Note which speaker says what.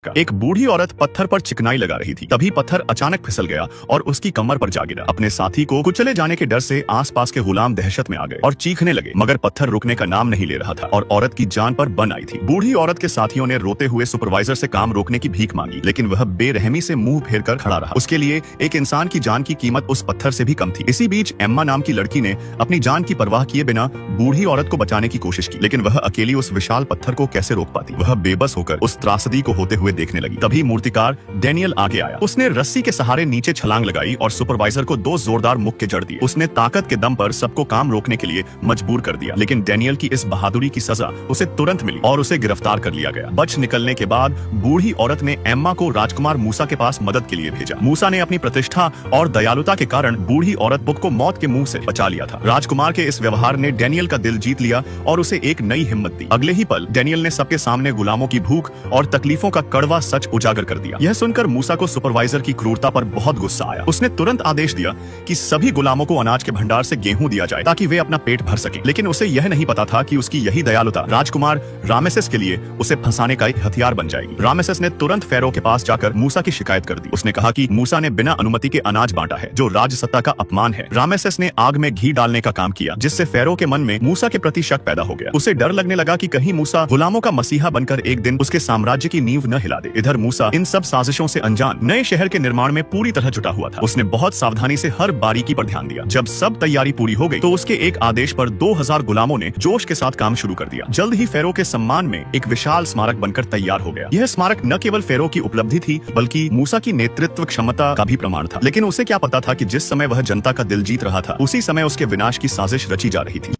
Speaker 1: एक बूढ़ी औरत पत्थर पर चिकनाई लगा रही थी। तभी पत्थर अचानक फिसल गया और उसकी कमर पर जा गिरा। अपने साथी को कुचले जाने के डर से आसपास के गुलाम दहशत में आ गए और चीखने लगे, मगर पत्थर रुकने का नाम नहीं ले रहा था और औरत की जान पर बन आई थी। बूढ़ी औरत के साथियों ने रोते हुए सुपरवाइजर से काम रोकने की भीख मांगी, लेकिन वह बेरहमी से मुंह फेर कर खड़ा रहा। उसके लिए एक इंसान की जान की कीमत उस पत्थर से भी कम थी। इसी बीच एम्मा नाम की लड़की ने अपनी जान की परवाह किए बिना बूढ़ी औरत को बचाने की कोशिश की, लेकिन वह अकेली उस विशाल पत्थर को कैसे रोक पाती। वह बेबस होकर उस त्रासदी को होते हुए देखने लगी। तभी मूर्तिकार डैनियल आगे आया। उसने रस्सी के सहारे नीचे छलांग लगाई और सुपरवाइजर को 2 जोरदार मुक्के जड़ दिए। उसने ताकत के दम पर सबको काम रोकने के लिए मजबूर कर दिया, लेकिन डैनियल की इस बहादुरी की सजा उसे तुरंत मिली और उसे गिरफ्तार कर लिया गया। बच निकलने के बाद बूढ़ी औरत ने एम्मा को राजकुमार मूसा के पास मदद के लिए भेजा। मूसा ने अपनी प्रतिष्ठा और दयालुता के कारण बूढ़ी औरत बुक को मौत के मुंह से बचा लिया था। राजकुमार के इस व्यवहार ने डैनियल का दिल जीत लिया और उसे एक नई हिम्मत दी। अगले ही पल डैनियल ने सबके सामने गुलामों की भूख और तकलीफों का कड़वा सच उजागर कर दिया। यह सुनकर मूसा को सुपरवाइजर की क्रूरता पर बहुत गुस्सा आया। उसने तुरंत आदेश दिया कि सभी गुलामों को अनाज के भंडार से गेहूं दिया जाए ताकि वे अपना पेट भर सकें। लेकिन उसे यह नहीं पता था कि उसकी यही दयालुता राजकुमार रामेसेस के लिए उसे फंसाने का एक हथियार बन जाएगी। रामेसेस ने तुरंत फेरो के पास जाकर मूसा की शिकायत कर दी। उसने कहा कि मूसा ने बिना अनुमति के अनाज बांटा है, जो राजसत्ता का अपमान है। रामेसेस ने आग में घी डालने का काम किया, जिससे फेरो के मन में मूसा के प्रति शक पैदा हो गया। उसे डर लगने लगा कि कहीं मूसा गुलामों का मसीहा बनकर एक दिन उसके साम्राज्य की नींव न हिला दे। इधर मूसा इन सब साजिशों से अनजान नए शहर के निर्माण में पूरी तरह जुटा हुआ था। उसने बहुत सावधानी से हर बारीकी पर ध्यान दिया। जब सब तैयारी पूरी हो गई तो उसके एक आदेश पर 2000 गुलामों ने जोश के साथ काम शुरू कर दिया। जल्द ही फेरो के सम्मान में एक विशाल स्मारक बनकर तैयार हो गया। यह स्मारक न केवल फेरो की उपलब्धि थी, बल्कि मूसा की नेतृत्व क्षमता का भी प्रमाण था। लेकिन उसे क्या पता था कि जिस समय वह जनता का दिल जीत रहा था, उसी समय उसके विनाश की साजिश रची जा रही थी।